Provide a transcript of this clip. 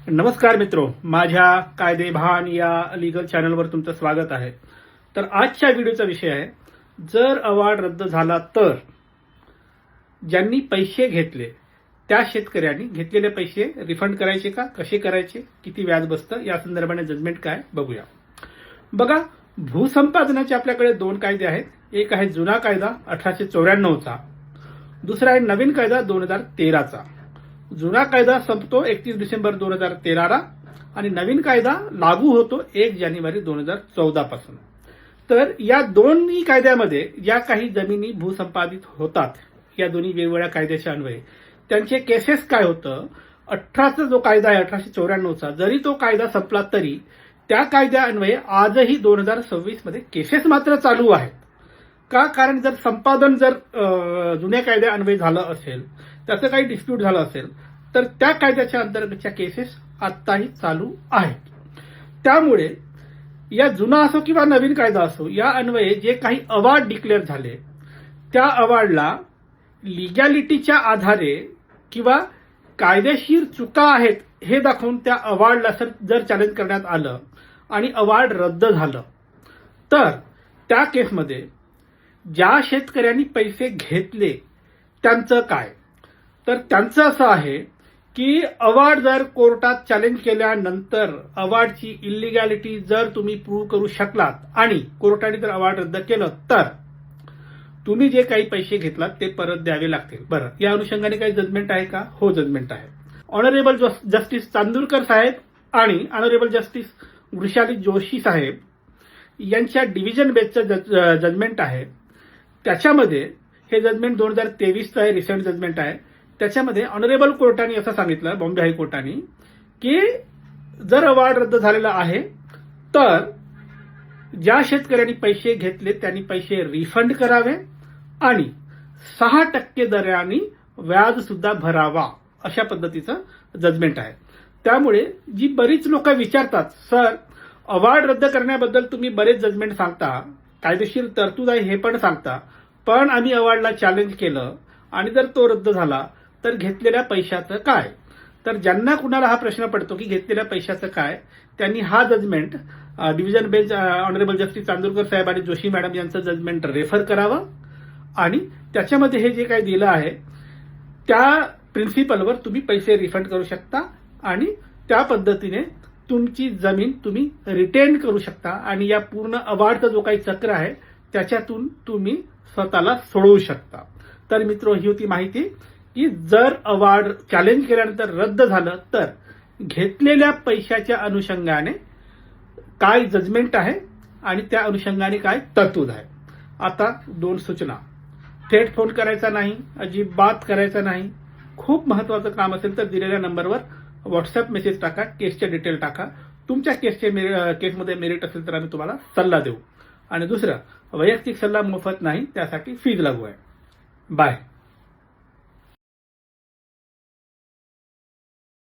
नमस्कार मित्रो, माझ्या कायदेभान या लीगल चॅनलवर तुमचं स्वागत आहे. तर आजच्या व्हिडिओचा विषय आहे, जर अवॉर्ड रद्द झाला तर ज्यांनी पैसे घेतले त्या शेतकऱ्यांनी घेतलेले पैसे रिफंड करायचे का, कसे करायचे, किती व्याज बसतं, या संदर्भाने जजमेंट काय बघूया. बघा, भूसंपादनाचे आपल्याकडे दोन कायदे आहेत. एक आहे जुना कायदा 1894चा, दुसरा आहे नवीन कायदा 2013चा. जुना कायदा संपतो 31 डिसेंबर 2013ला आणि नवीन कायदा लागू होतो 1 जानेवारी 2014 पासून. तर या दोन्ही कायद्यामध्ये ज्या काही जमिनी भूसंपादित होतात, या दोन्ही वेगवेगळ्या कायद्याच्या अन्वये त्यांचे केसेस काय होतं. 18चा जो कायदा आहे 1894चा, जरी तो कायदा संपला तरी त्या कायद्या अन्वये आजही 2026 मध्ये केसेस मात्र चालू आहेत. का? कारण जर संपादन जुन्या कायद्या अन्वये झालं असेल, त्याचं काही डिस्प्यूट झालं असेल, तर त्या कायद्याच्या अंतर्गतच्या केसेस आत्ताही चालू आहेत. त्यामुळे या जुना असो किंवा नवीन कायदा असो, या अन्वये जे काही अवॉर्ड डिक्लेअर झाले त्या अवॉर्डला लिगॅलिटीच्या आधारे किंवा कायदेशीर चुका आहेत हे दाखवून त्या अवॉर्डला जर चॅलेंज करण्यात आलं आणि अवॉर्ड रद्द झालं, तर त्या केसमध्ये ज्या शेतकऱ्यांनी पैसे घेतले त्यांचं काय. तर त्यांचं असं आहे की अवॉर्ड जर कोर्टात चॅलेंज केल्यानंतर अवॉर्डची इलिगॅलिटी जर तुम्ही प्रूव्ह करू शकलात आणि कोर्टाने जर अवॉर्ड रद्द केलं, तर तुम्ही जे काही पैसे घेतलात ते परत द्यावे लागतील. बरं, या अनुषंगाने काही जजमेंट आहे का? हो, जजमेंट आहे. ऑनरेबल जस्टिस चांदूरकर साहेब आणि ऑनरेबल जस्टिस वृषाली जोशी साहेब यांच्या डिव्हिजन बेंचचं जजमेंट आहे. त्याच्यामध्ये हे जजमेंट 2023चं आहे, रिसेंट जजमेंट आहे. त्याच्यामध्ये ऑनरेबल कोर्टाने असं सांगितलं, बॉम्बे हायकोर्टाने, की जर अवॉर्ड रद्द झालेला आहे तर ज्या शेतकऱ्यांनी पैसे घेतले त्यांनी पैसे रिफंड करावे आणि 6% दराने व्याज सुद्धा भरावा, अशा पद्धतीचं जजमेंट आहे. त्यामुळे जी बरीच लोक विचारतात, सर अवॉर्ड रद्द करण्याबद्दल तुम्ही बरेच जजमेंट सांगता, कायदेशीर तरतूद आहे हे पण सांगता, पण आम्ही अवॉर्डला चॅलेंज केलं आणि जर तो रद्द झाला तर घेतलेल्या पैशाचं काय. तर ज्यांना कुणाला हा प्रश्न पडतो की घेतलेल्या पैशाचं काय, त्यांनी हा judgment division bench honourable justice Chandurkar साहेब आणि जोशी मॅडम यांचं जजमेंट रेफर करावं आणि त्याच्यामध्ये हे जे काही दिलं आहे त्या प्रिन्सिपलवर तुम्ही पैसे रिफंड करू शकता आणि त्या पद्धतीने तुमची जमीन तुम्ही रिटेन करू शकता आणि या पूर्ण अवॉर्डचा जो काही चक्र आहे त्याच्यातून तुम्ही स्वतःला सोडवू शकता. तर मित्र, ही होती माहिती की जर अवॉर्ड चॅलेंज केल्यानंतर रद्द झालं तर घेतलेल्या पैशाच्या अनुषंगाने काय जजमेंट आहे आणि त्या अनुषंगाने काय तरतूद आहे. आता 2 सूचना: थेट फोन करायचा नाही, अजिबात करायचा नाही. खूप महत्वाचं काम असेल तर दिलेल्या नंबरवर व्हॉट्सअप मेसेज टाका, केसचे डिटेल टाका. तुमच्या केसमध्ये मेरिट असेल तर आम्ही तुम्हाला सल्ला देऊ. आणि दुसरं, वैयक्तिक सल्ला मोफत नाही, त्यासाठी फीज लागू आहे. बाय.